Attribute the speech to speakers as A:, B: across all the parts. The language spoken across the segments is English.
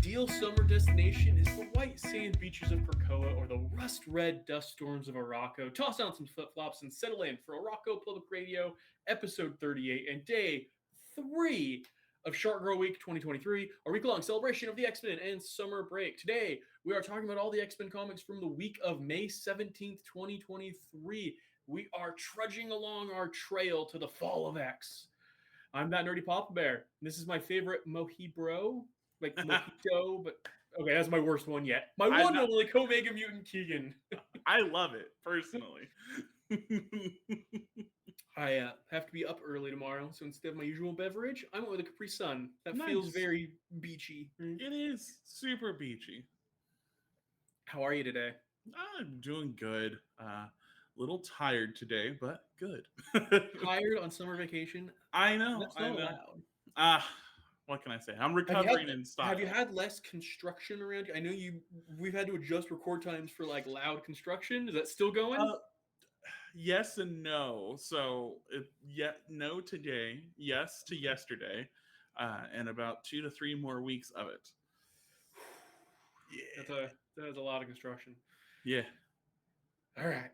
A: ideal summer destination is the white sand beaches of Krakoa or the rust-red dust storms of Arakko. Toss on some flip-flops and settle in for Arakko Public Radio, episode 38, and day 3 of Shark Girl Week 2023, a week-long celebration of the X-Men and summer break. Today, we are talking about all the X-Men comics from the week of May 17th, 2023. We are trudging along our trail to the fall of X. I'm that nerdy Papa Bear. This is my favorite Mohibro, like Mojito, but okay, that's my worst one yet. My one and only Omega Mutant Keegan.
B: I love it, personally.
A: I have to be up early tomorrow, so instead of my usual beverage, I went with a Capri Sun. That feels very beachy.
B: It is super beachy.
A: How are you today?
B: I'm doing good. Little tired today, but good.
A: Tired on summer vacation?
B: I know.
A: That's not allowed.
B: What can I say? I'm recovering in style.
A: Have you had less construction around you? I know we've had to adjust record times for like loud construction. Is that still going?
B: Yes and no. So no today, yes to yesterday, and about 2 to 3 more weeks of it.
A: Yeah, that's a lot of construction.
B: Yeah.
A: All right.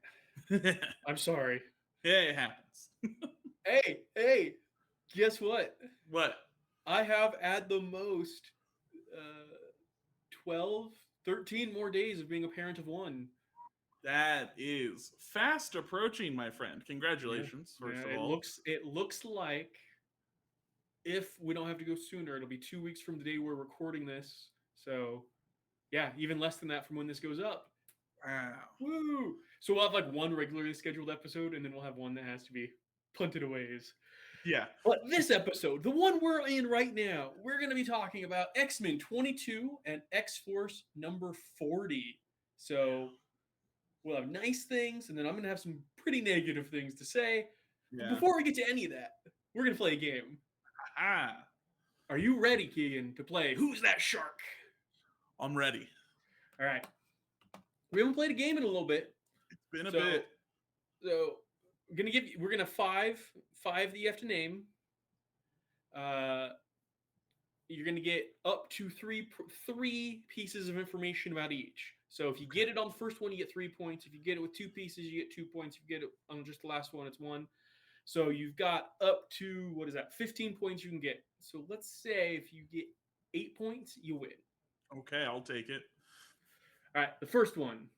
A: I'm sorry.
B: Yeah, it happens.
A: Hey, guess what?
B: What?
A: I have at the most 13 more days of being a parent of one.
B: That is fast approaching, my friend. Congratulations, first of all.
A: It looks like if we don't have to go sooner, it'll be 2 weeks from the day we're recording this. So, yeah, even less than that from when this goes up.
B: Wow.
A: Woo! So we'll have like one regularly scheduled episode, and then we'll have one that has to be punted away.
B: Yeah.
A: But this episode, the one we're in right now, we're going to be talking about X-Men 22 and X-Force number 40. So we'll have nice things, and then I'm going to have some pretty negative things to say. Yeah. But before we get to any of that, we're going to play a game.
B: Are
A: you ready, Keegan, to play Who's That Shark?
B: I'm ready.
A: All right. We haven't played a game in a little bit.
B: It's been a bit.
A: So we're gonna five that you have to name. You're gonna get up to three pieces of information about each. So if you get it on the first one, you get 3 points. If you get it with 2 pieces, you get 2 points. If you get it on just the last one, it's 1. So you've got up to 15 points you can get. So let's say if you get 8 points, you win.
B: Okay, I'll take it.
A: All right, the first one.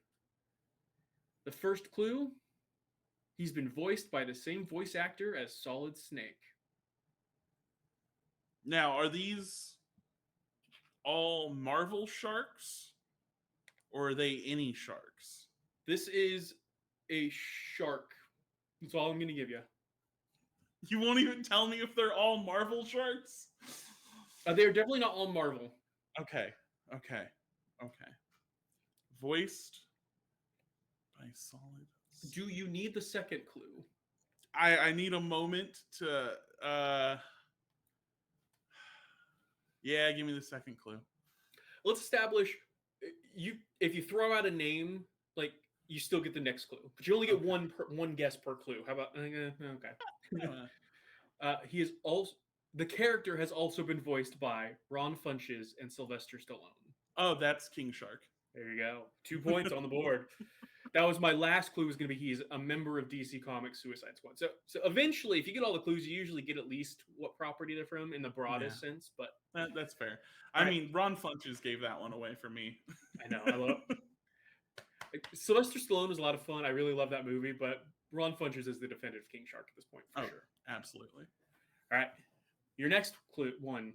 A: The first clue, he's been voiced by the same voice actor as Solid Snake.
B: Now, are these all Marvel sharks, or are they any sharks?
A: This is a shark. That's all I'm going to give you.
B: You won't even tell me if they're all Marvel sharks?
A: They're definitely not all Marvel.
B: Okay. Voiced by Solid.
A: Do you need the second clue?
B: I need a moment to give me the second clue.
A: Let's establish if you throw out a name, like you still get the next clue, but you only get one guess per clue. How about okay? He is also the character has also been voiced by Ron Funches and Sylvester Stallone.
B: Oh, that's King Shark.
A: There you go. 2 points on the board. That was my last clue. Was going to be he's a member of DC Comics Suicide Squad. So eventually, if you get all the clues, you usually get at least what property they're from in the broadest sense. But
B: that's fair. I mean, Ron Funches gave that one away for me.
A: I know. I love Sylvester Stallone was a lot of fun. I really love that movie, but Ron Funches is the definitive King Shark at this point for sure.
B: Absolutely.
A: All right. Your next clue one.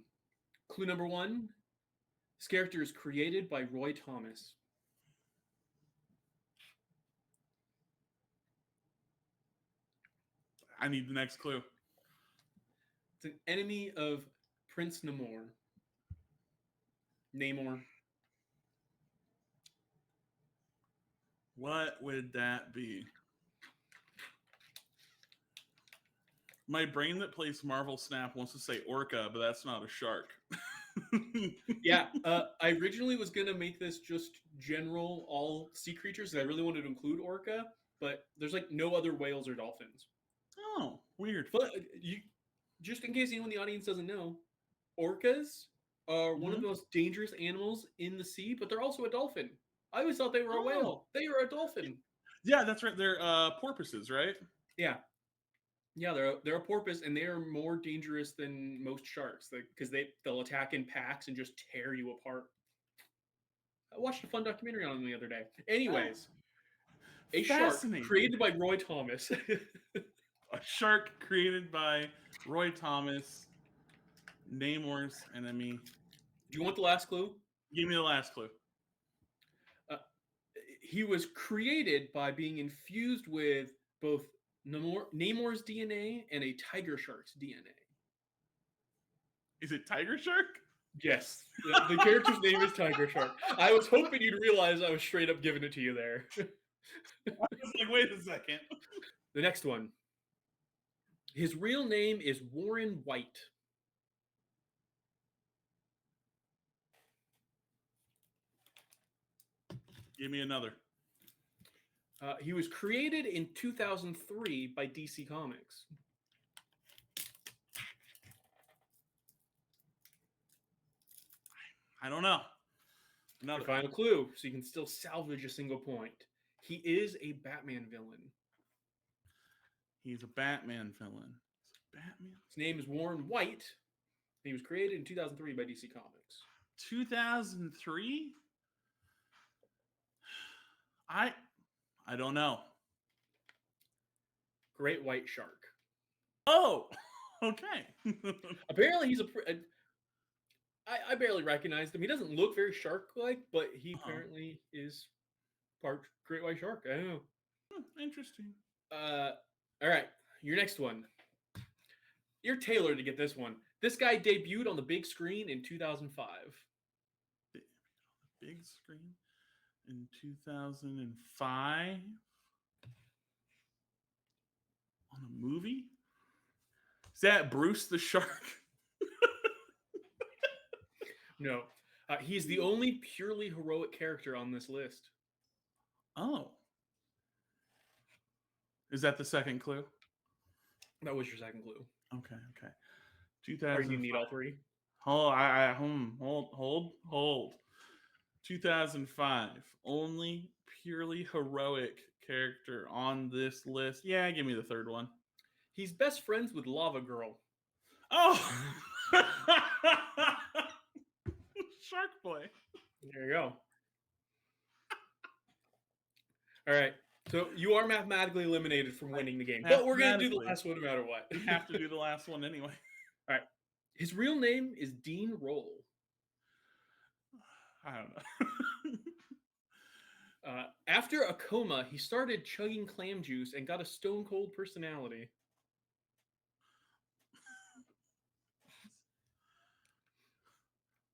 A: Clue number 1. This character is created by Roy Thomas.
B: I need the next clue.
A: It's an enemy of Prince Namor.
B: What would that be? My brain that plays Marvel Snap wants to say orca, but that's not a shark.
A: Yeah, I originally was going to make this just general all sea creatures. I really wanted to include orca, but there's like no other whales or dolphins.
B: Oh, weird.
A: But just in case anyone in the audience doesn't know, orcas are one of the most dangerous animals in the sea, but they're also a dolphin. I always thought they were a whale. They are a dolphin.
B: Yeah, that's right. They're porpoises, right?
A: Yeah. Yeah, they're a porpoise, and they are more dangerous than most sharks because they'll attack in packs and just tear you apart. I watched a fun documentary on them the other day. Anyways, a shark created by Roy Thomas.
B: A shark created by Roy Thomas, Namor's enemy.
A: Do you want the last clue?
B: Give me the last clue.
A: He was created by being infused with both Namor's DNA and a tiger shark's DNA.
B: Is it Tiger Shark?
A: Yes. The character's name is Tiger Shark. I was hoping you'd realize I was straight up giving it to you there.
B: I was like, wait a second.
A: The next one. His real name is Warren White.
B: Give me another.
A: He was created in 2003 by DC Comics.
B: I don't know.
A: Another final clue, so you can still salvage a single point. He is a Batman villain.
B: He's a Batman villain. Batman.
A: His name is Warren White. He was created in 2003 by DC Comics.
B: 2003? I don't know.
A: Great white shark.
B: Oh, okay.
A: Apparently, he's I barely recognized him. He doesn't look very shark-like, but he apparently is part great white shark. I don't know.
B: Interesting.
A: All right, your next one. You're tailored to get this one. This guy debuted on the big screen in 2005.
B: Big screen in 2005 on a movie? Is that Bruce the Shark?
A: No. He's the only purely heroic character on this list.
B: Oh. Is that the second clue?
A: That was your second clue.
B: Okay.
A: Or you need all three?
B: Hold. 2005. Only purely heroic character on this list. Yeah, give me the third one.
A: He's best friends with Lava Girl.
B: Oh! Shark Boy.
A: There you go. All right. So you are mathematically eliminated from winning the game. But we're going to do the last one no matter what.
B: We have to do the last one anyway.
A: All right. His real name is Dean Roll.
B: I don't know.
A: After a coma, he started chugging clam juice and got a stone cold personality.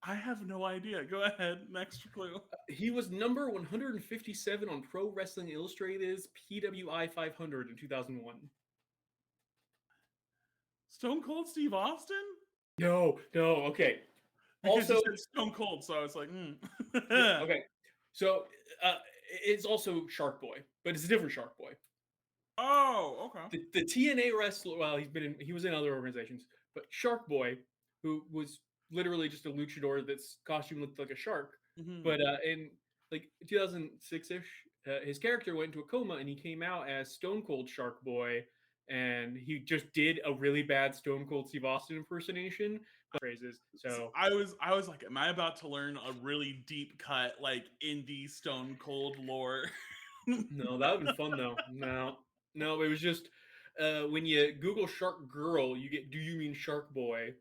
B: I have no idea. Go ahead. Next clue.
A: He was number 157 on Pro Wrestling Illustrated's PWI 500 in 2001.
B: Stone Cold Steve Austin?
A: No. Okay.
B: Because also, it's Stone Cold, so I was like,
A: Yeah, okay. So it's also Shark Boy, but it's a different Shark Boy.
B: Oh, okay.
A: The TNA wrestler, well, he was in other organizations, but Shark Boy, who was literally just a luchador that's costume looked like a shark. Mm-hmm. But in like 2006-ish, his character went into a coma and he came out as Stone Cold Shark Boy, and he just did a really bad Stone Cold Steve Austin impersonation. Phrases. So
B: I was like, am I about to learn a really deep cut like indie Stone Cold lore?
A: No, that would be fun though. No, it was just when you Google Shark Girl, you get Do You Mean Shark Boy?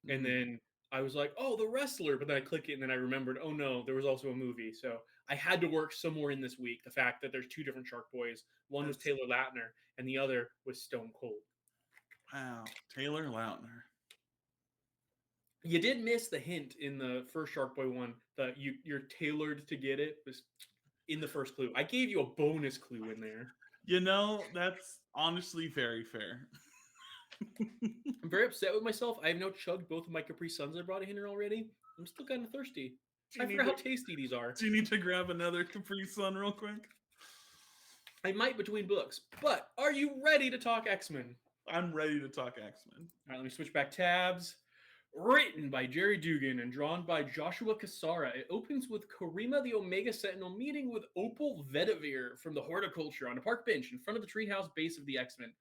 A: And then I was like, oh, the wrestler, but then I click it and then I remembered, oh no, there was also a movie. So I had to work somewhere in this week the fact that there's two different Shark Boys. One was Taylor Lautner and the other was Stone Cold.
B: Wow, Taylor Lautner.
A: You did miss the hint in the first Shark Boy one that you're tailored to get it was in the first clue. I gave you a bonus clue in there.
B: You know, that's honestly very fair.
A: I'm very upset with myself. I have now chugged both of my Capri Suns I brought in here already. I'm still kind of thirsty. I forgot how tasty these are.
B: Do you need to grab another Capri Sun real quick?
A: I might between books. But are you ready to talk X-Men?
B: I'm ready to talk X-Men.
A: All right, let me switch back tabs. Written by Jerry Dugan and drawn by Joshua Cassara, it opens with Karima the Omega Sentinel meeting with Opal Vedavir from the Horticulture on a park bench in front of the treehouse base of the X-Men.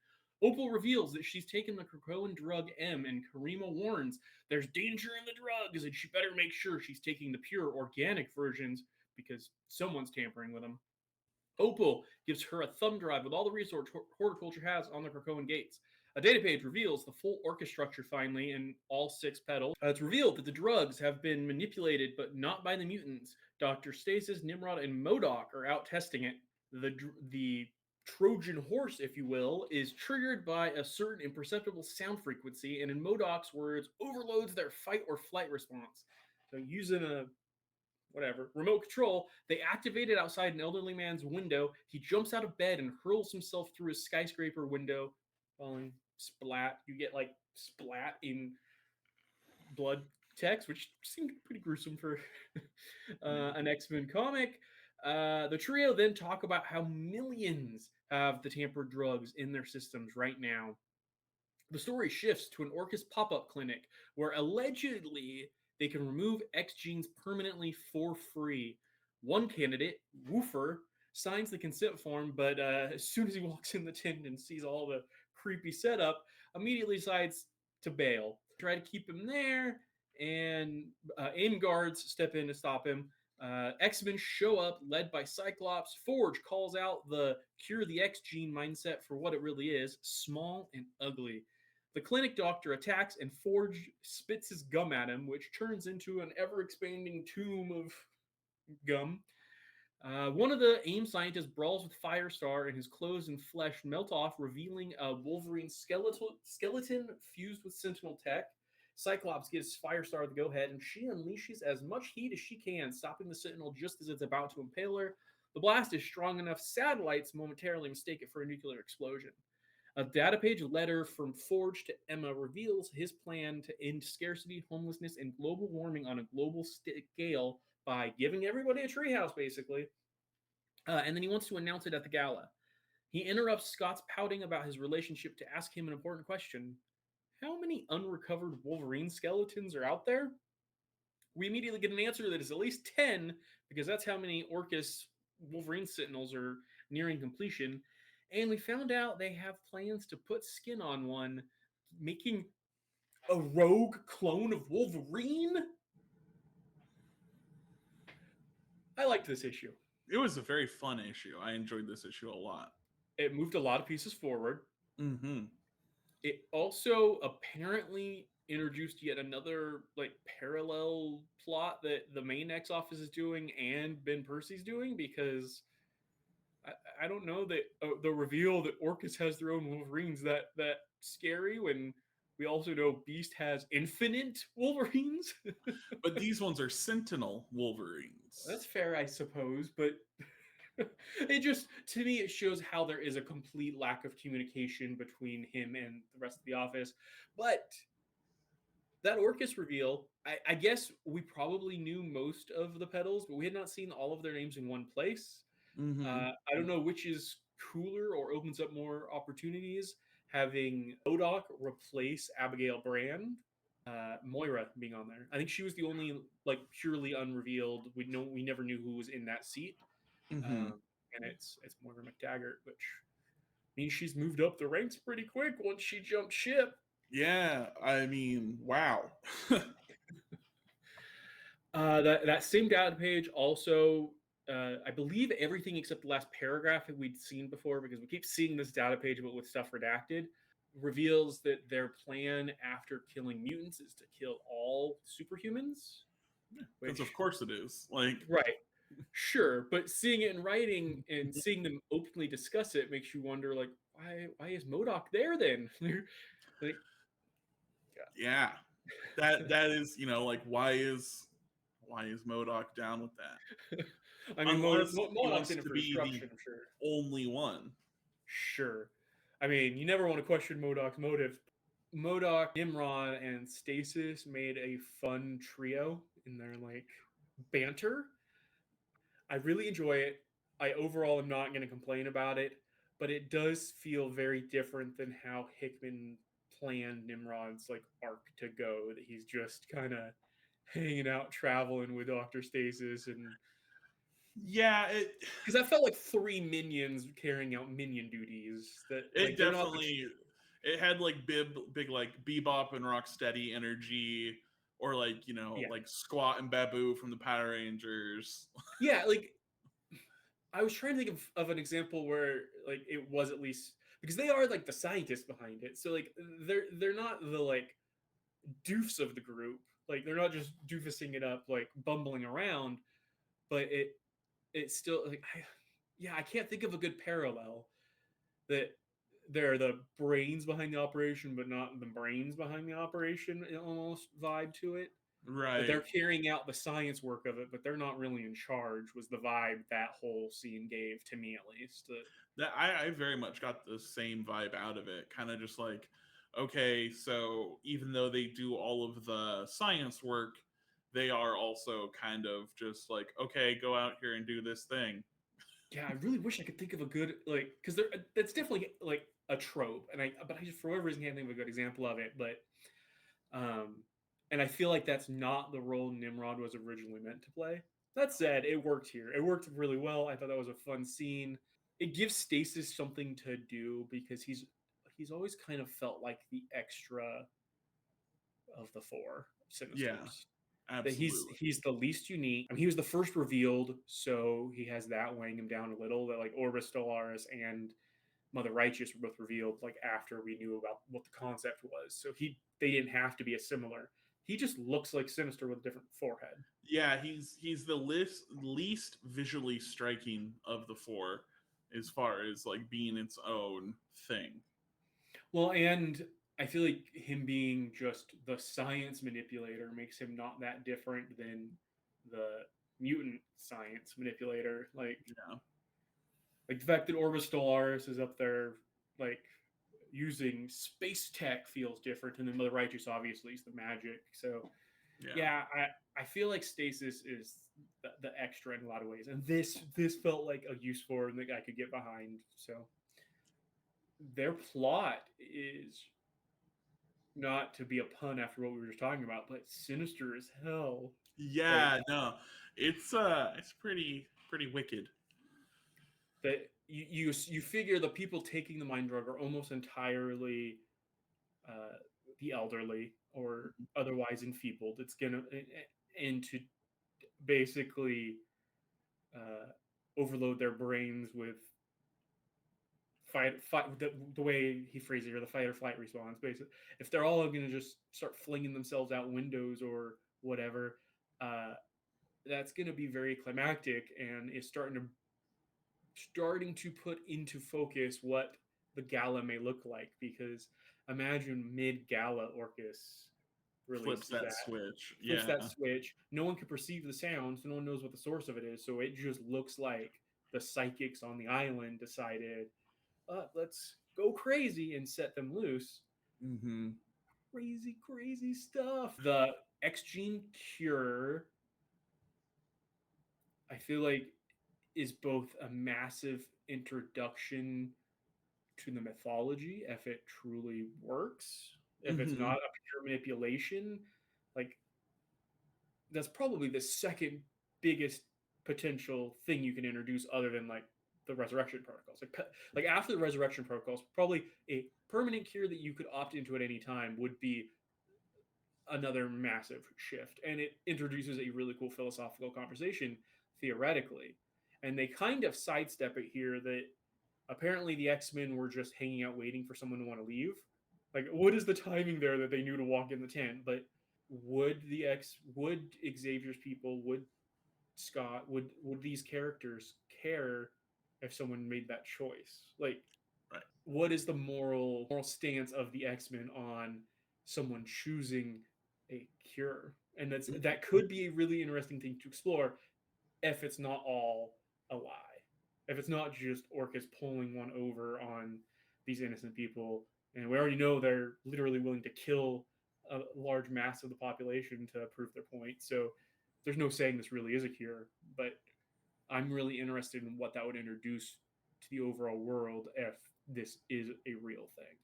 A: Opal reveals that she's taken the Krakoan drug M, and Karima warns there's danger in the drugs and she better make sure she's taking the pure organic versions because someone's tampering with them. Opal gives her a thumb drive with all the resources Horticulture has on the Krakoan gates. A data page reveals the full orca structure finally in all 6 petals. It's revealed that the drugs have been manipulated, but not by the mutants. Dr. Stasis, Nimrod, and MODOK are out testing it. The Trojan horse, if you will, is triggered by a certain imperceptible sound frequency, and in MODOK's words, overloads their fight or flight response. So using a remote control, they activate it outside an elderly man's window. He jumps out of bed and hurls himself through his skyscraper window, falling splat. You get like splat in blood text, which seemed pretty gruesome for an X-Men comic. The trio then talk about how millions have the tampered drugs in their systems right now. The story shifts to an Orcus pop-up clinic where allegedly they can remove X genes permanently for free. One candidate, Woofer, signs the consent form, but as soon as he walks in the tent and sees all the creepy setup, immediately decides to bail. Try to keep him there, and AIM guards step in to stop him. X-Men show up, led by Cyclops. Forge calls out the cure the X gene mindset for what it really is, small and ugly. The clinic doctor attacks, and Forge spits his gum at him, which turns into an ever-expanding tomb of gum. One of the AIM scientists brawls with Firestar, and his clothes and flesh melt off, revealing a Wolverine skeleton fused with Sentinel tech. Cyclops gives Firestar the go-ahead, and she unleashes as much heat as she can, stopping the Sentinel just as it's about to impale her. The blast is strong enough satellites momentarily mistake it for a nuclear explosion. A data page letter from Forge to Emma reveals his plan to end scarcity, homelessness, and global warming on a global scale by giving everybody a treehouse, basically. And then he wants to announce it at the gala. He interrupts Scott's pouting about his relationship to ask him an important question. How many unrecovered Wolverine skeletons are out there? We immediately get an answer that is at least 10, because that's how many Orcus Wolverine Sentinels are nearing completion. And we found out they have plans to put skin on one, making a rogue clone of Wolverine. I liked this issue.
B: It was a very fun issue. I enjoyed this issue a lot.
A: It moved a lot of pieces forward.
B: Mm-hmm.
A: It also apparently introduced yet another like parallel plot that the main X office is doing and Ben Percy's doing, because I don't know that the reveal that Orcus has their own Wolverines that scary when we also know Beast has infinite Wolverines.
B: But these ones are Sentinel Wolverines.
A: That's fair, I suppose, but it just, to me, it shows how there is a complete lack of communication between him and the rest of the office. But that Orcus reveal, I guess we probably knew most of the petals, but we had not seen all of their names in one place.
B: Mm-hmm.
A: I don't know which is cooler or opens up more opportunities, having MODOK replace Abigail Brand, Moira being on there. I think she was the only like purely unrevealed. We never knew who was in that seat,
B: Mm-hmm.
A: and it's Moira McTaggart, which means she's moved up the ranks pretty quick once she jumped ship.
B: Yeah, I mean, wow.
A: That same data page also, I believe everything except the last paragraph that we'd seen before, because we keep seeing this data page but with stuff redacted, reveals that their plan after killing mutants is to kill all superhumans.
B: Because of course it is. Like,
A: right, sure, but seeing it in writing and seeing them openly discuss it makes you wonder, like, why is MODOK there then? Like,
B: yeah, that is, you know, like, why is MODOK down with that?
A: I mean,
B: Unless he
A: MODOK's
B: wants
A: in it
B: to
A: for
B: be
A: destruction,
B: the
A: I'm sure.
B: only one.
A: Sure. I mean, you never want to question MODOK's motives. MODOK, Nimrod, and Stasis made a fun trio in their like banter. I really enjoy it. I overall am not going to complain about it, but it does feel very different than how Hickman planned Nimrod's like arc to go, that he's just kind of hanging out, traveling with Dr. Stasis, and
B: Yeah,
A: because that felt like 3 minions carrying out minion duties. That like
B: it
A: they're not
B: definitely it had like big like Bebop and Rocksteady energy, or like
A: yeah,
B: like Squat and Babu from the Power Rangers.
A: yeah. Like I was trying to think of an example where like it was at least, because they are like the scientists behind it, so like they're not the like doofs of the group. Like they're not just doofusing it up, like bumbling around, but it's still like I can't think of a good parallel that they're the brains behind the operation, but not the brains behind the operation. Almost vibe to it. That
B: Right.
A: they're carrying out the science work of it, but they're not really in charge. Was the vibe that whole scene gave to me, at least.
B: That I very much got the same vibe out of it. Kind of just like, okay, so even though they do all of the science work, they are also kind of just like, okay, go out here and do this thing.
A: Yeah, I really wish I could think of a good like, because there that's definitely like a trope, and I just for whatever reason can't think of a good example of it. But um, and I feel like that's not the role Nimrod was originally meant to play. That said, it worked here. It worked really well. I thought that was a fun scene. It gives Stasis something to do because he's always kind of felt like the extra of the 4
B: Yeah,
A: Sinisters. That
B: absolutely.
A: he's the least unique. I mean, he was the first revealed, so he has that weighing him down a little. That like Orbis Stellaris and Mother Righteous were both revealed like after we knew about what the concept was. So they didn't have to be as similar. He just looks like Sinister with a different forehead.
B: Yeah, he's the least visually striking of the 4, as far as like being its own thing.
A: Well, and I feel like him being just the science manipulator makes him not that different than the mutant science manipulator.
B: Yeah.
A: Like the fact that Orbis Stellaris is up there, like using space tech feels different, and then Mother Righteous obviously is the magic. So
B: Yeah.
A: yeah, I feel like Stasis is the extra in a lot of ways, and this felt like a use for him that I could get behind. So their plot is, not to be a pun after what we were just talking about, but sinister as hell. Like
B: Yeah, no. It's pretty wicked.
A: that you figure the people taking the mind drug are almost entirely the elderly or otherwise enfeebled. It's gonna and to basically overload their brains with fight the way he phrased it, or the fight or flight response. Basically, if they're all going to just start flinging themselves out windows or whatever, uh, that's going to be very climactic, and is starting to put into focus what the gala may look like. Because imagine mid gala Orcus
B: Flips
A: releases
B: that
A: that,
B: switch.
A: flips
B: Yeah.
A: that switch. No one can perceive the sound, so no one knows what the source of it is. So it just looks like the psychics on the island decided, let's go crazy and set them loose.
B: Mm-hmm.
A: Crazy, crazy stuff. The X gene cure, I feel like, is both a massive introduction to the mythology if it truly works. If it's
B: Mm-hmm.
A: not a pure manipulation, like that's probably the second biggest potential thing you can introduce other than like the resurrection protocols. Like after the resurrection protocols, probably a permanent cure that you could opt into at any time would be another massive shift, and it introduces a really cool philosophical conversation theoretically. And they kind of sidestep it here that apparently the X-Men were just hanging out waiting for someone to want to leave. Like, what is the timing there that they knew to walk in the tent? But would Xavier's people, would Scott, would these characters care if someone made that choice? Like,
B: Right.
A: what is the moral stance of the X-Men on someone choosing a cure? And that could be a really interesting thing to explore if it's not all a lie. If it's not just Orcus pulling one over on these innocent people, and we already know they're literally willing to kill a large mass of the population to prove their point. So there's no saying this really is a cure, but I'm really interested in what that would introduce to the overall world if this is a real thing.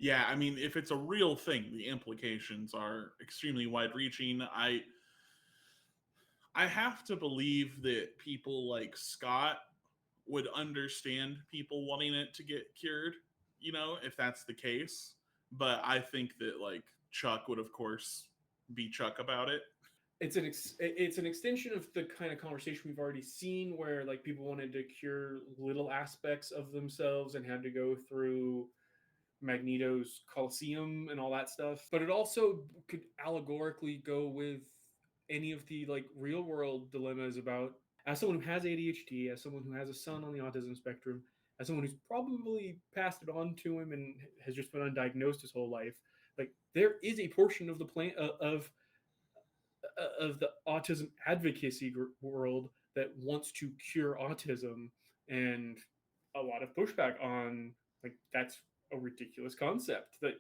B: Yeah, I mean, if it's a real thing, the implications are extremely wide-reaching. I have to believe that people like Scott would understand people wanting it to get cured, if that's the case. But I think that like Chuck would, of course, be Chuck about it.
A: It's an extension of the kind of conversation we've already seen, where like people wanted to cure little aspects of themselves and had to go through Magneto's Colosseum and all that stuff. But it also could allegorically go with any of the like real world dilemmas about, as someone who has ADHD, as someone who has a son on the autism spectrum, as someone who's probably passed it on to him and has just been undiagnosed his whole life. Like there is a portion of the plan of the autism advocacy world that wants to cure autism, and a lot of pushback on like that's a ridiculous concept. That,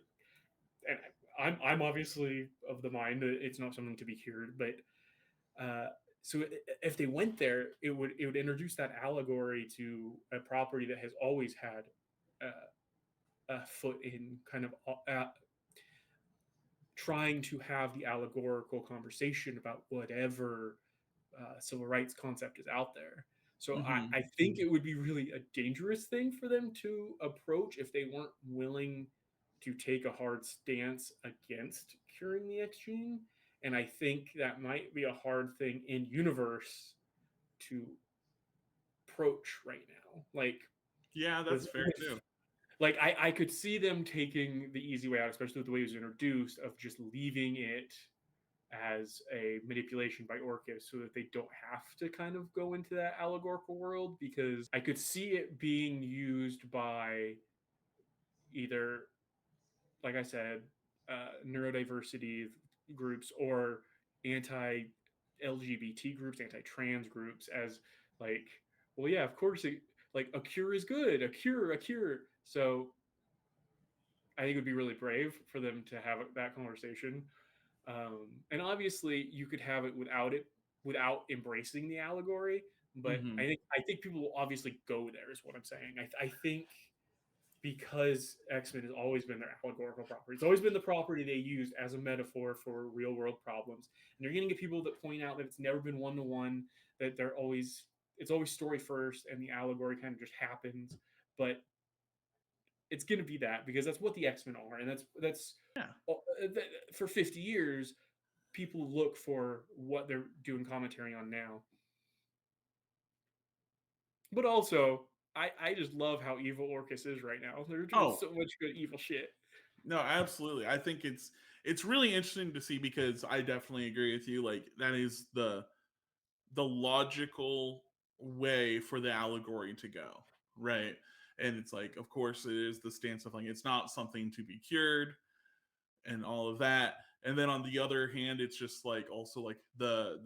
A: and I'm obviously of the mind that it's not something to be cured, but so if they went there, it would introduce that allegory to a property that has always had a foot in kind of trying to have the allegorical conversation about whatever civil rights concept is out there. So
B: Mm-hmm.
A: I think it would be really a dangerous thing for them to approach if they weren't willing to take a hard stance against curing the X gene. And I think that might be a hard thing in universe to approach right now.
B: Yeah, that's fair too.
A: Like I could see them taking the easy way out, especially with the way it was introduced, of just leaving it as a manipulation by Orcus so that they don't have to kind of go into that allegorical world, because I could see it being used by either, like I said, neurodiversity groups or anti LGBT groups, anti trans groups, as like, well, yeah, of course, like a cure is good, a cure. So I think it would be really brave for them to have that conversation. And obviously, you could have it without embracing the allegory. But
B: Mm-hmm.
A: I think people will obviously go there. Is what I'm saying. I think because X-Men has always been their allegorical property. It's always been the property they used as a metaphor for real world problems. And you're going to get people that point out that it's never been one to one. That it's always story first, and the allegory kind of just happens. But it's going to be that because that's what the X-Men are, and that's
B: Yeah.
A: for 50 years people look for what they're doing commentary on now. But also, I just love how evil Orcus is right now. They're doing
B: Oh,
A: so much good evil shit.
B: no, absolutely. I think it's really interesting to see because I definitely agree with you. Like that is the logical way for the allegory to go, right? And it's like, of course, it is the stance of like it's not something to be cured and all of that. And then on the other hand, it's just like also like the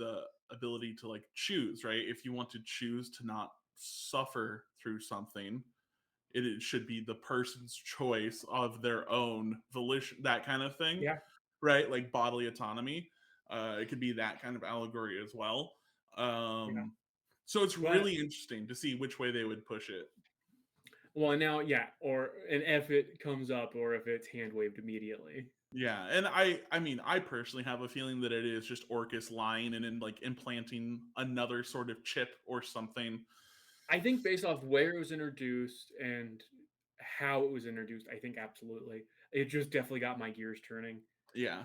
B: ability to like choose, right? If you want to choose to not suffer through something, it should be the person's choice of their own volition, that kind of thing,
A: Yeah,
B: right? Like bodily autonomy. It could be that kind of allegory as well.
A: yeah.
B: So it's
A: But
B: really interesting to see which way they would push it.
A: well, now, yeah, or and if it comes up, or if it's hand waved immediately.
B: Yeah, and I mean, I personally have a feeling that it is just Orcus lying and then like implanting another sort of chip or something.
A: I think based off where it was introduced and how it was introduced, I think absolutely. It just definitely got my gears turning.
B: Yeah.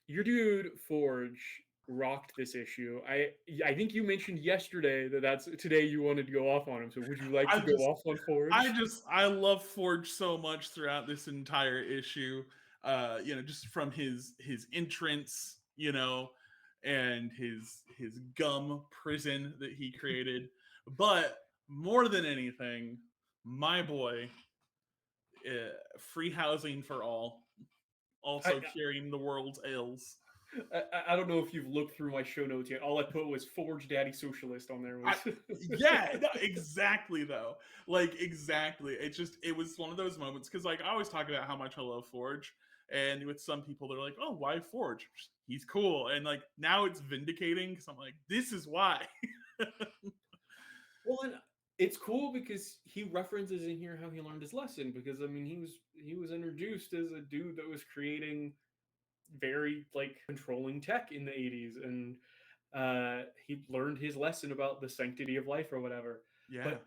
A: Your dude Forge rocked this issue. I think you mentioned yesterday that's today you wanted to go off on him. So would you like
B: I
A: to go
B: just
A: off on Forge?
B: I love Forge so much throughout this entire issue. Just from his entrance, and his gum prison that he created. But more than anything, my boy, free housing for all,
A: I,
B: also curing the world's ills.
A: I don't know if you've looked through my show notes yet. All I put was Forge Daddy Socialist on there.
B: I,
A: Was
B: yeah, no, exactly though. Like exactly. It was one of those moments because like I always talk about how much I love Forge, and with some people they're like, oh, why Forge? He's cool, and like now it's vindicating because I'm like, this is why.
A: well, and it's cool because he references in here how he learned his lesson. Because I mean, he was introduced as a dude that was creating very like controlling tech in the 80s, and he learned his lesson about the sanctity of life or whatever.
B: Yeah.
A: But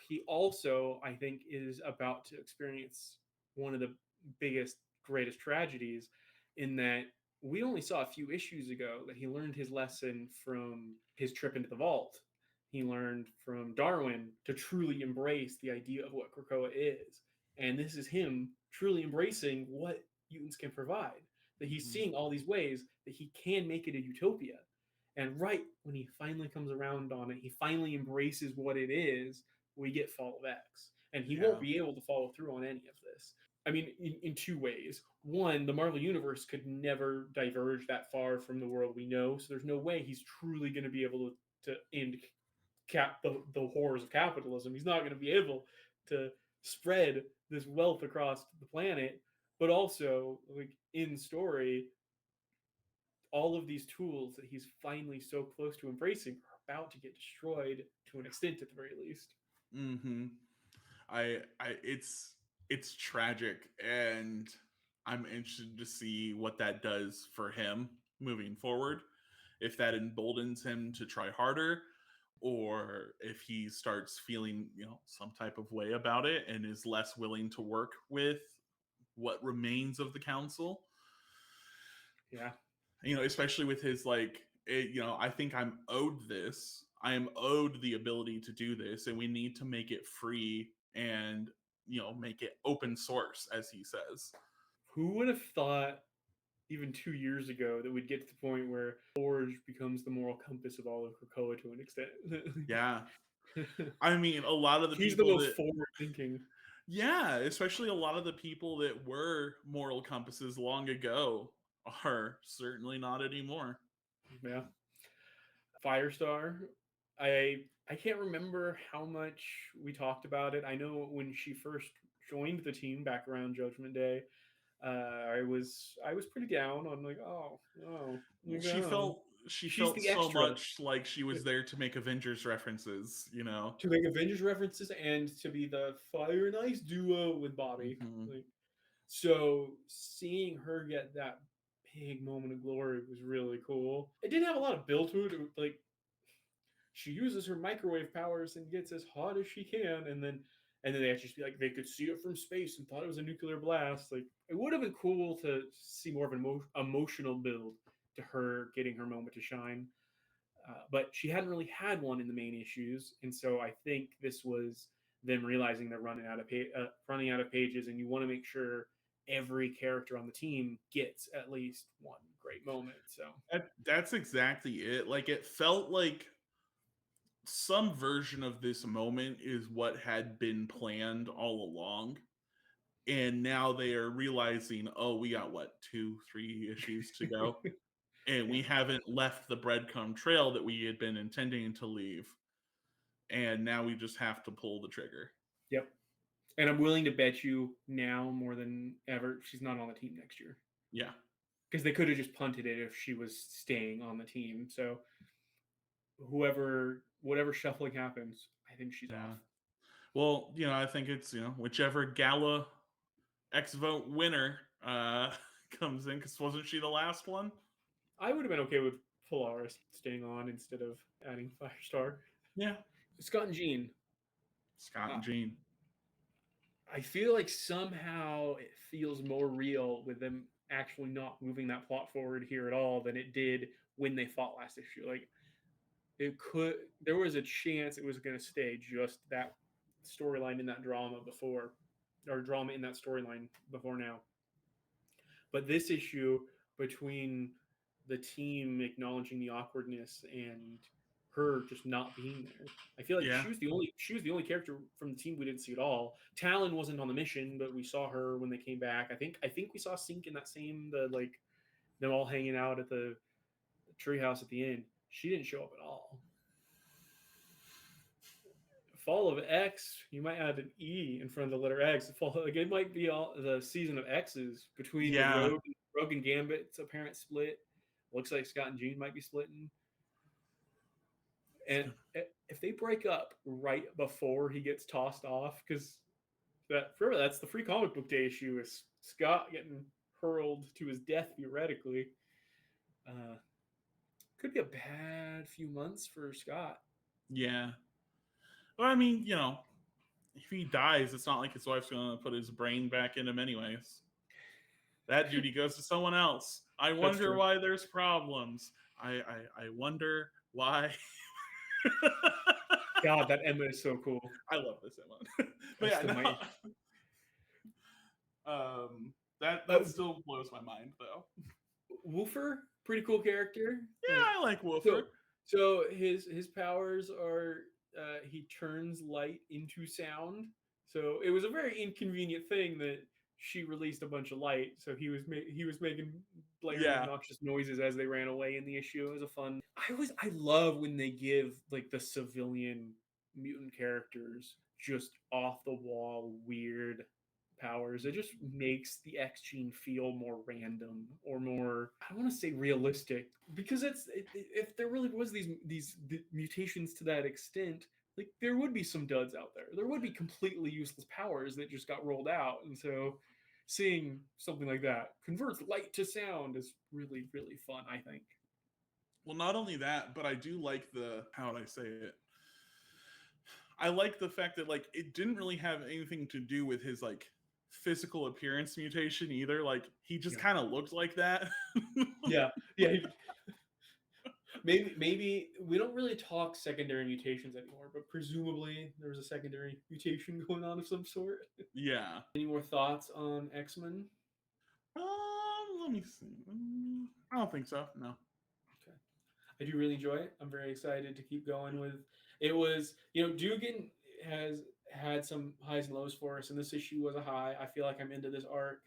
A: he also, I think, is about to experience one of the biggest, greatest tragedies, in that we only saw a few issues ago that he learned his lesson from his trip into the vault. He learned from Darwin to truly embrace the idea of what Krakoa is. And this is him truly embracing what mutants can provide. That he's
B: Mhm.
A: seeing all these ways that he can make it a utopia. And right when he finally comes around on it, he finally embraces what it is, we get Fall of X. And he won't
B: Yeah.
A: be able to follow through on any of this. I mean, in two ways. One, the Marvel Universe could never diverge that far from the world we know, so there's no way he's truly going to be able to end the horrors of capitalism. He's not going to be able to spread this wealth across the planet. But also, like in story, all of these tools that he's finally so close to embracing are about to get destroyed to an extent, at the very least.
B: Mm-hmm. It's tragic, and I'm interested to see what that does for him moving forward. If that emboldens him to try harder, or if he starts feeling, some type of way about it and is less willing to work with what remains of the council.
A: Yeah.
B: Especially with his I think I am owed the ability to do this, and we need to make it free and make it open source, as he says.
A: Who would have thought even 2 years ago that we'd get to the point where Forge becomes the moral compass of all of Krakoa to an extent?
B: Yeah. I mean, a lot of the
A: He's the
B: people
A: most
B: that
A: forward thinking.
B: yeah, especially a lot of the people that were moral compasses long ago are certainly not anymore.
A: Yeah. Firestar. I can't remember how much we talked about it. I know when she first joined the team back around Judgment Day, I was pretty down on like, oh,
B: Well,
A: like, oh.
B: she
A: She's
B: felt
A: the
B: so
A: extra
B: much like she was there to make Avengers references.
A: to make Avengers references and to be the Fire and Ice duo with Bobby.
B: Mm-hmm.
A: Like, so seeing her get that big moment of glory was really cool. It didn't have a lot of build to it. Like, she uses her microwave powers and gets as hot as she can, and then they actually just be like, they could see it from space and thought it was a nuclear blast. Like, it would have been cool to see more of an emotional build to her getting her moment to shine. But she hadn't really had one in the main issues, and so I think this was them realizing they're running out of pages, and you want to make sure every character on the team gets at least one great moment. So
B: That's exactly it. Like, it felt like some version of this moment is what had been planned all along. And now they are realizing, oh, we got what, 2-3 issues to go. And
A: yeah,
B: we haven't left the breadcrumb trail that we had been intending to leave. And now we just have to pull the trigger.
A: yep. And I'm willing to bet you now more than ever she's not on the team next year,
B: Yeah.
A: because they could have just punted it if she was staying on the team. So whatever shuffling happens, I think she's
B: Yeah.
A: off.
B: Well, I think it's, whichever gala X vote winner comes in, because wasn't she the last one?
A: I would have been okay with Polaris staying on instead of adding Firestar.
B: Yeah.
A: Scott and Jean.
B: Scott
A: Uh,
B: and Jean.
A: I feel like somehow it feels more real with them actually not moving that plot forward here at all than it did when they fought last issue. Like, there was a chance it was going to stay just that storyline in that drama before, or drama in that storyline before now. But this issue, between the team acknowledging the awkwardness and her just not being there, I feel like
B: Yeah.
A: she was the only character from the team we didn't see at all. Talon wasn't on the mission, but we saw her when they came back. I think we saw Sync in that same, them all hanging out at the treehouse at the end. She didn't show up at all. Fall of X, you might add an E in front of the letter X. Like, it might be all the season of X's between the
B: Yeah.
A: Rogue and Gambit's apparent split. Looks like Scott and Jean might be splitting. And if they break up right before he gets tossed off, because remember, that's the Free Comic Book Day issue, is Scott getting hurled to his death theoretically. Could be a bad few months for Scott.
B: Yeah. Well, I mean, if he dies, it's not like his wife's going to put his brain back in him anyways. That duty goes to someone else. I wonder why there's problems. I wonder why.
A: God, that Emma is so cool.
B: I love this Emma. But yeah, no. That still blows my mind though.
A: Woofer, pretty cool character.
B: Yeah, I like Woofer.
A: So his powers are he turns light into sound. So it was a very inconvenient thing that she released a bunch of light. So he was making blaring obnoxious noises as they ran away in the issue. It was a fun. I love when they give like the civilian mutant characters just off the wall weird powers. It just makes the X gene feel more random or more, I don't want to say realistic, because if there really was these mutations to that extent, like there would be some duds out there. There would be completely useless powers that just got rolled out. And so seeing something like that converts light to sound is really, really fun, I think.
B: Well, not only that, but I do like how would I say it? I like the fact that like it didn't really have anything to do with his like physical appearance mutation either. Like he just kind of looked like that.
A: yeah. Maybe we don't really talk secondary mutations anymore, but presumably there was a secondary mutation going on of some sort.
B: Yeah.
A: Any more thoughts on X-Men?
B: Let me see. I don't think so. No.
A: Okay. I do really enjoy it. I'm very excited to keep going with it. Was, Dugan has had some highs and lows for us, and this issue was a high. I feel like I'm into this arc.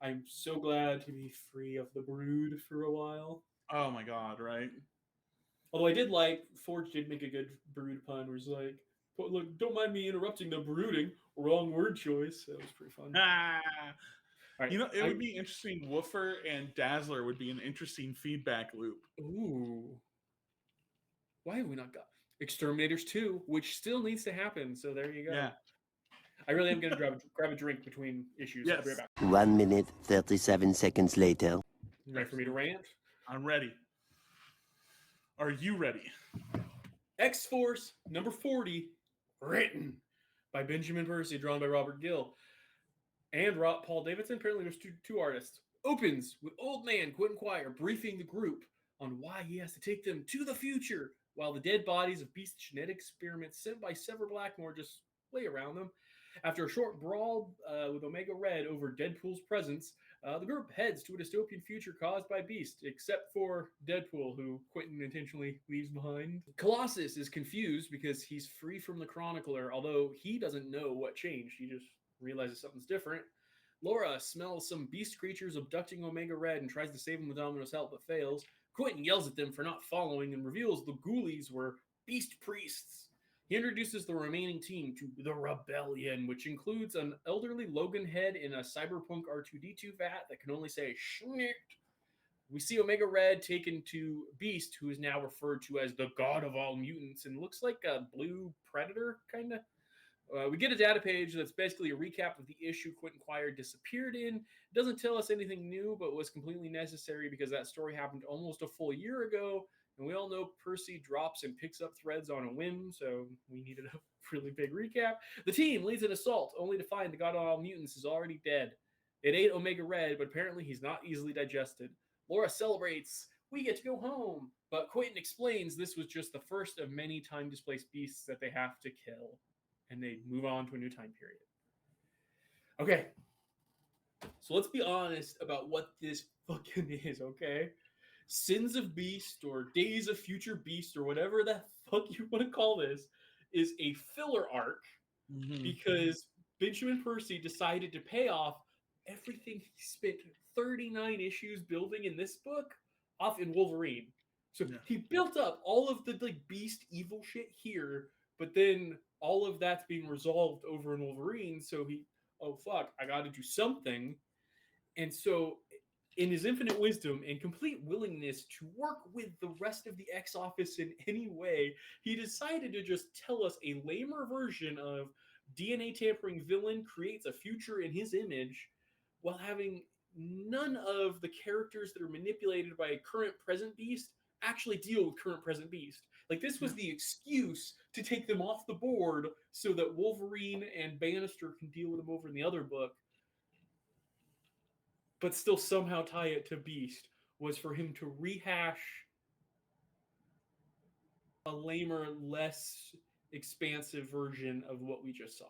A: I'm so glad to be free of the Brood for a while.
B: Oh my god, right?
A: Although I did like, Forge did make a good Brood pun where it's like, but look, don't mind me interrupting the brooding. Wrong word choice. That was pretty fun.
B: Right, it would be interesting. Woofer and Dazzler would be an interesting feedback loop.
A: Ooh. Why have we not got Exterminators 2, which still needs to happen. So there you go.
B: Yeah.
A: I really am going to grab a drink between issues.
B: Yes.
A: I'll be right back.
C: 1 minute, 37 seconds later.
A: Ready for me to rant?
B: I'm ready. Are you ready?
A: X-Force number 40, written by Benjamin Percy, drawn by Robert Gill, and Paul Davidson. Apparently there's two artists. Opens with Old Man Quentin Quire briefing the group on why he has to take them to the future, while the dead bodies of beast genetic experiments sent by Sever Blackmore just lay around them. After a short brawl with Omega Red over Deadpool's presence, the group heads to a dystopian future caused by Beast, except for Deadpool, who Quentin intentionally leaves behind. Colossus is confused because he's free from the Chronicler, although he doesn't know what changed. He just realizes something's different. Laura smells some beast creatures abducting Omega Red and tries to save him with Domino's help, but fails. Quentin yells at them for not following and reveals the ghoulies were beast priests. He introduces the remaining team to the Rebellion, which includes an elderly Logan head in a cyberpunk R2-D2 vat that can only say schnicked. We see Omega Red taken to Beast, who is now referred to as the god of all mutants and looks like a blue predator, kind of. We get a data page that's basically a recap of the issue Quentin Quire disappeared in. It doesn't tell us anything new, but was completely necessary because that story happened almost a full year ago. And we all know Percy drops and picks up threads on a whim, so we needed a really big recap. The team leads an assault, only to find the god of all mutants is already dead. It ate Omega Red, but apparently he's not easily digested. Laura celebrates, we get to go home. But Quentin explains this was just the first of many time-displaced beasts that they have to kill. And they move on to a new time period. Okay. So let's be honest about what this fucking is, okay? Sins of Beast or Days of Future Beast or whatever the fuck you want to call this is a filler arc because Benjamin Percy decided to pay off everything he spent 39 issues building in this book off in Wolverine. So he built up all of the like Beast evil shit here, but then all of that's being resolved over in Wolverine. So I got to do something. And so in his infinite wisdom and complete willingness to work with the rest of the X Office in any way, he decided to just tell us a lamer version of DNA tampering villain creates a future in his image while having none of the characters that are manipulated by a current present beast actually deal with current present beast. Like, this was the excuse to take them off the board so that Wolverine and Bannister can deal with them over in the other book, but still somehow tie it to Beast, was for him to rehash a lamer, less expansive version of what we just saw.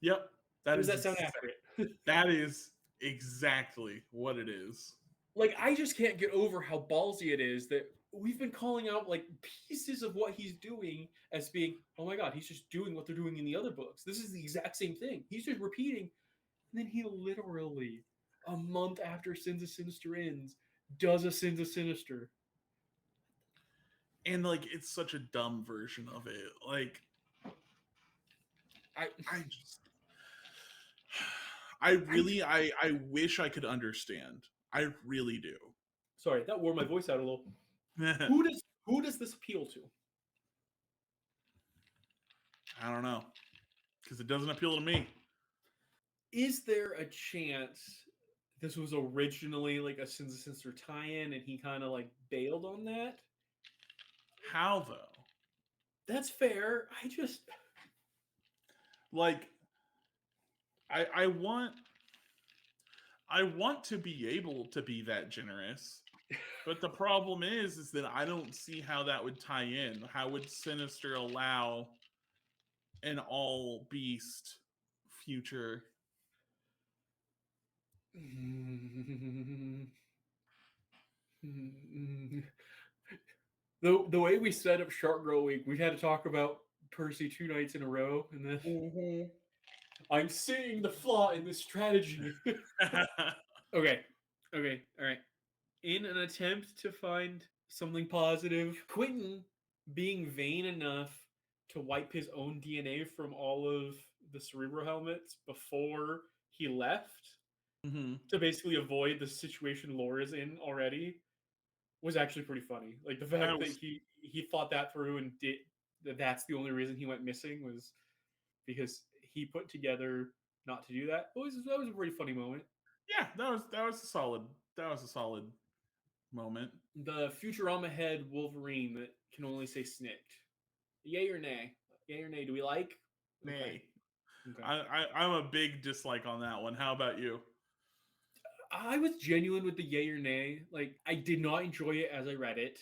B: Yep.
A: Does that sound accurate?
B: That is exactly what it is.
A: Like, I just can't get over how ballsy it is that we've been calling out like pieces of what he's doing as being, oh my god, he's just doing what they're doing in the other books. This is the exact same thing. He's just repeating. And then he literally, a month after Sins of Sinister ends, does a Sins of Sinister.
B: And like, it's such a dumb version of it. Like, I wish I could understand. I really do.
A: Sorry, that wore my voice out a little. Who does this appeal to?
B: I don't know, because it doesn't appeal to me.
A: Is there a chance this was originally like a Sins of Sinister tie-in and he kind of like bailed on that?
B: How though?
A: That's fair. I just
B: like, I want to be able to be that generous, but the problem is that I don't see how that would tie in. How would Sinister allow an all beast future?
A: The way we set up Shark Girl Week, we had to talk about Percy 2 nights in a row, and then I'm seeing the flaw in this strategy. Okay, all right. In an attempt to find something positive, Quentin being vain enough to wipe his own DNA from all of the Cerebro helmets before he left to basically avoid the situation Laura's in already was actually pretty funny. Like, the fact that he thought that through and did that's the only reason he went missing was because he put together not to do that. That was a pretty funny moment.
B: Yeah, that was a solid moment.
A: The Futurama head Wolverine that can only say snicked. Yay or nay? Yay or nay? Do we like?
B: Nay.
A: Okay.
B: I'm a big dislike on that one. How about you?
A: I was genuine with the yay or nay. Like, I did not enjoy it as I read it,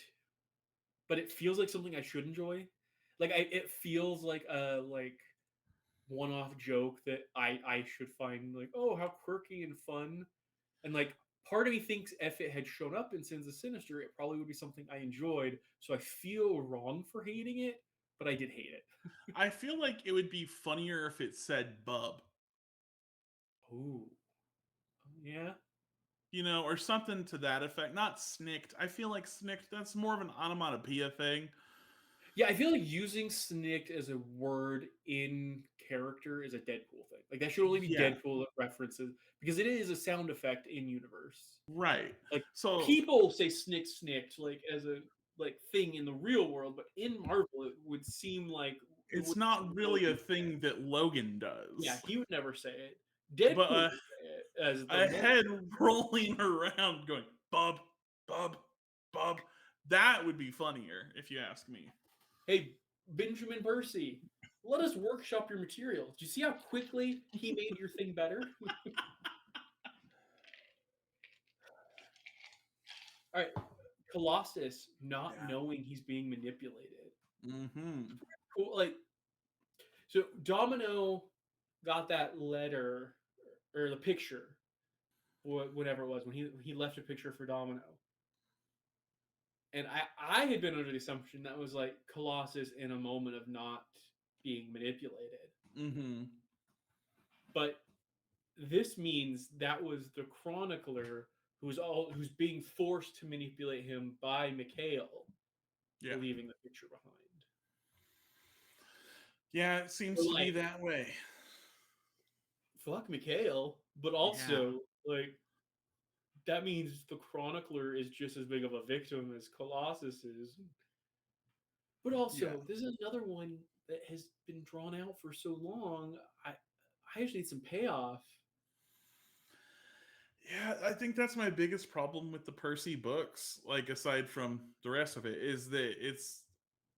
A: but it feels like something I should enjoy. Like, it feels like a one-off joke that I should find like, oh, how quirky and fun. And like, part of me thinks if it had shown up in Sins of Sinister, it probably would be something I enjoyed. So I feel wrong for hating it, but I did hate it.
B: I feel like it would be funnier if it said bub.
A: Ooh. Yeah.
B: You know, or something to that effect. Not snicked. I feel like snicked, that's more of an onomatopoeia thing.
A: Yeah, I feel like using snicked as a word in character is a Deadpool thing. Like, that should only be Deadpool references, because it is a sound effect in universe.
B: Right.
A: Like,
B: so
A: people say snicked like as a thing in the real world, but in Marvel it would seem like
B: it's not really a thing that Logan does.
A: Yeah, he would never say it. Deadpool would say it as
B: a head rolling around going bub, bub, bub. That would be funnier, if you ask me.
A: Hey, Benjamin Percy, let us workshop your material. Do you see how quickly he made your thing better? All right, Colossus not knowing he's being manipulated. Cool. Like, so Domino got that letter or the picture, whatever it was, when he left a picture for Domino. And I had been under the assumption that was like Colossus in a moment of not being manipulated. But this means that was the chronicler who's being forced to manipulate him by MacLeod, leaving the picture behind.
B: Yeah, it seems to be that way.
A: Fuck MacLeod, but also like that means the Chronicler is just as big of a victim as Colossus is. But
B: Yeah.
A: also, this is another one that has been drawn out for so long. I just need some payoff.
B: Yeah, I think that's my biggest problem with the Percy books, like aside from the rest of it, is that it's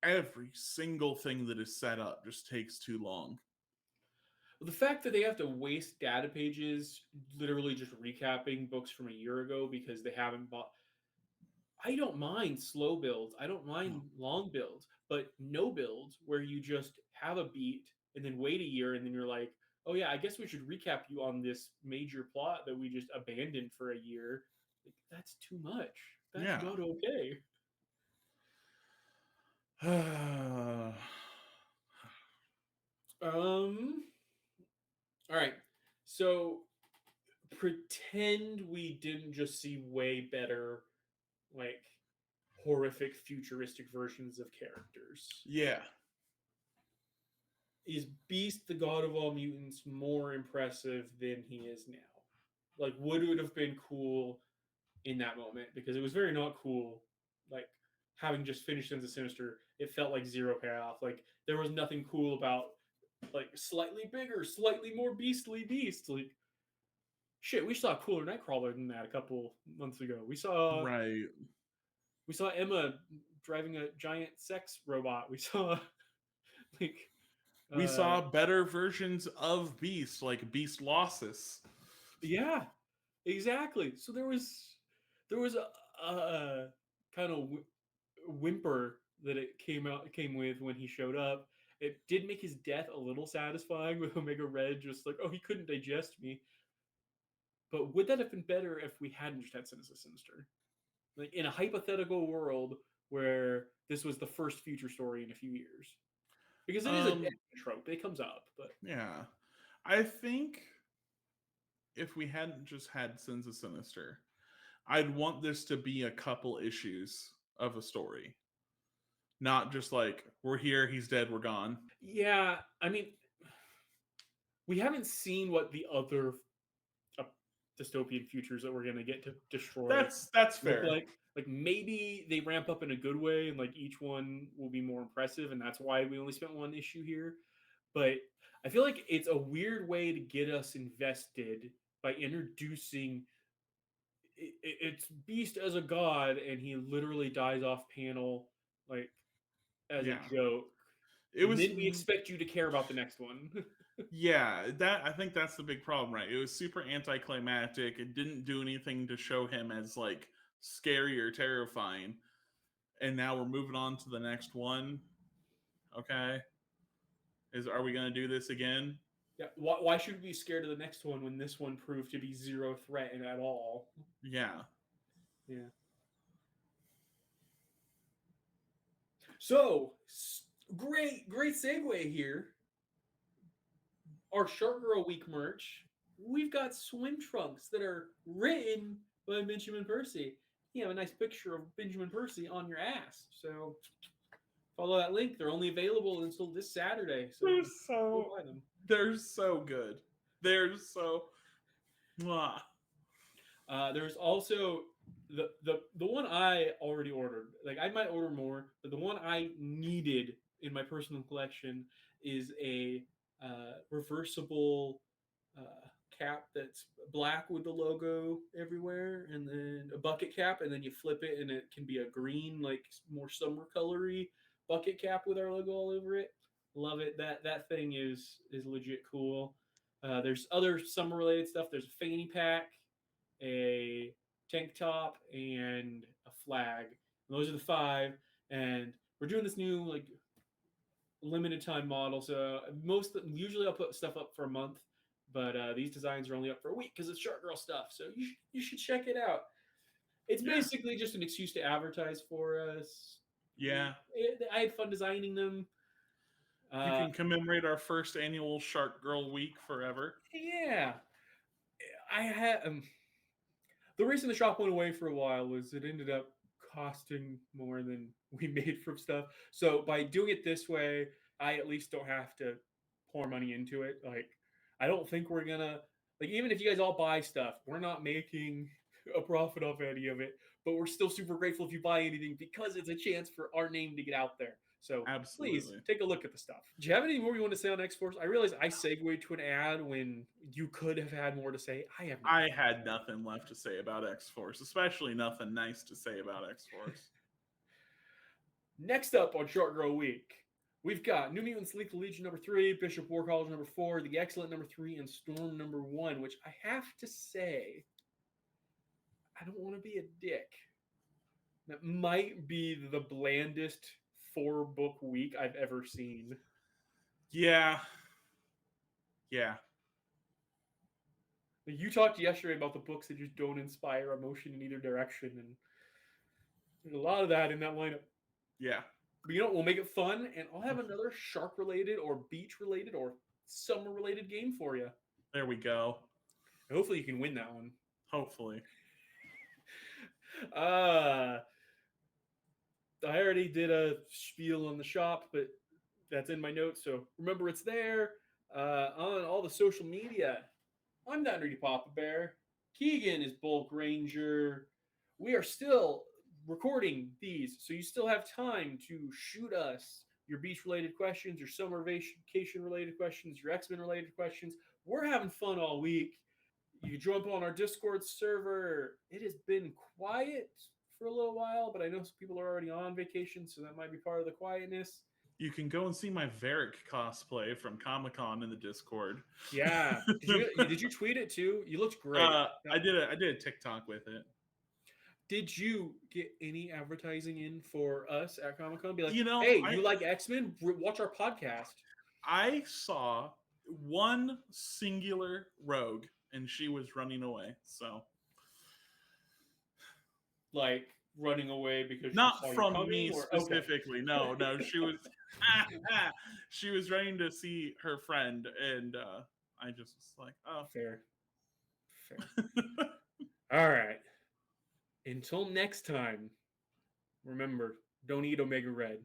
B: every single thing that is set up just takes too long.
A: The fact that they have to waste data pages literally just recapping books from a year ago because they haven't bought. I don't mind slow builds. I don't mind long builds, but no builds where you just have a beat and then wait a year and then you're like, oh yeah, I guess we should recap you on this major plot that we just abandoned for a year. Like, that's too much. That's
B: Yeah.
A: not okay. Um. All right. So pretend we didn't just see way better, like horrific futuristic versions of characters.
B: Yeah.
A: Is Beast the God of all mutants more impressive than he is now? Like, would it have been cool in that moment? Because it was very not cool. Like, having just finished Sins of Sinister, it felt like zero payoff. Like, there was nothing cool about, like, slightly bigger, slightly more beastly Beast. Like, shit, we saw a cooler Nightcrawler than that a couple months ago.
B: Right.
A: We saw Emma driving a giant sex robot. We saw like
B: We saw better versions of Beast, like Beast Losses.
A: yeah, exactly. So there was a kind of whimper that it came with when he showed up. It did make his death a little satisfying with Omega Red just like, oh, he couldn't digest me. But would that have been better if we hadn't just had Sinister? Like in a hypothetical world where this was the first future story in a few years. Because it is a trope. It comes up, but
B: Yeah. I think if we hadn't just had Sins of Sinister, I'd want this to be a couple issues of a story. Not just like, we're here, he's dead, we're gone.
A: yeah, I mean, we haven't seen what the other uh, dystopian futures that we're gonna get to destroy
B: That's
A: look
B: fair.
A: like. Like maybe they ramp up in a good way, and like each one will be more impressive, and that's why we only spent one issue here. But I feel like it's a weird way to get us invested by introducing it's Beast as a god, and he literally dies off panel like as a
B: Yeah.
A: joke.
B: It
A: And
B: was
A: then we expect you to care about the next one.
B: yeah, that I think that's the big problem, right? It was super anticlimactic. It didn't do anything to show him as like scary or terrifying. And now we're moving on to the next one. Okay. Are we going to do this again?
A: Yeah, why should we be scared of the next one when this one proved to be zero threat at all?
B: Yeah.
A: Yeah. So great segue here. Our Shark Girl Week merch. We've got swim trunks that are written by Benjamin Percy. You have a nice picture of Benjamin Percy on your ass. So follow that link. They're only available until this Saturday. So go buy them.
B: They're so good. They're so mwah.
A: There's also the one I already ordered. Like I might order more, but the one I needed in my personal collection is a reversible cap that's black with the logo everywhere, and then a bucket cap, and then you flip it, and it can be a green, like more summer colory bucket cap with our logo all over it. Love it. That thing is legit cool. There's other summer related stuff. There's a fanny pack, a tank top, and a flag. And those are the 5. And we're doing this new like limited time model. So usually I'll put stuff up for a month, but these designs are only up for a week because it's Shark Girl stuff. So you should check it out. It's basically just an excuse to advertise for us.
B: Yeah.
A: I had fun designing them.
B: You can commemorate our first annual Shark Girl Week forever.
A: Yeah. I had the reason the shop went away for a while was it ended up costing more than we made from stuff. So by doing it this way, I at least don't have to pour money into it. Like I don't think we're gonna like even if you guys all buy stuff, we're not making a profit off any of it, but we're still super grateful if you buy anything because it's a chance for our name to get out there. So please
B: Absolutely.
A: take a look at the stuff. Do you have any more you want to say on X-Force? I realize I segued to an ad when you could have had more to say.
B: I had nothing left to say about X-Force, especially nothing nice to say about X-Force.
A: Next up on Short Girl Week, we've got New Mutants Lethal Legion number 3, Bishop War College number 4, The Excellent number 3, and Storm number 1, which I have to say, I don't want to be a dick. That might be the blandest 4-book week I've ever seen.
B: Yeah.
A: You talked yesterday about the books that just don't inspire emotion in either direction, and there's a lot of that in that lineup.
B: Yeah.
A: But you know what? We'll make it fun, and I'll have another shark-related or beach-related or summer-related game for you.
B: There we go.
A: Hopefully you can win that one.
B: Hopefully.
A: I already did a spiel on the shop, but that's in my notes, so remember it's there. On all the social media, I'm That Nerdy Papa Bear. Keegan is Bulk Ranger. We are still recording these, so you still have time to shoot us your beach-related questions, your summer vacation-related questions, your X-Men-related questions. We're having fun all week. You jump on our Discord server. It has been quiet for a little while, but I know some people are already on vacation, so that might be part of the quietness.
B: You can go and see my Varric cosplay from Comic-Con in the Discord.
A: Yeah. Did you tweet it too? You looked great.
B: I did a TikTok with it.
A: Did you get any advertising in for us at Comic-Con? Be like,
B: You know,
A: hey, you like X-Men? Watch our podcast.
B: I saw one singular rogue, and she was running away. So,
A: like running away because
B: not
A: she saw
B: from
A: you coming,
B: me specifically. Okay. No, she was she was running to see her friend, and I just was like, oh,
A: fair. All right. Until next time, remember, don't eat Omega Red.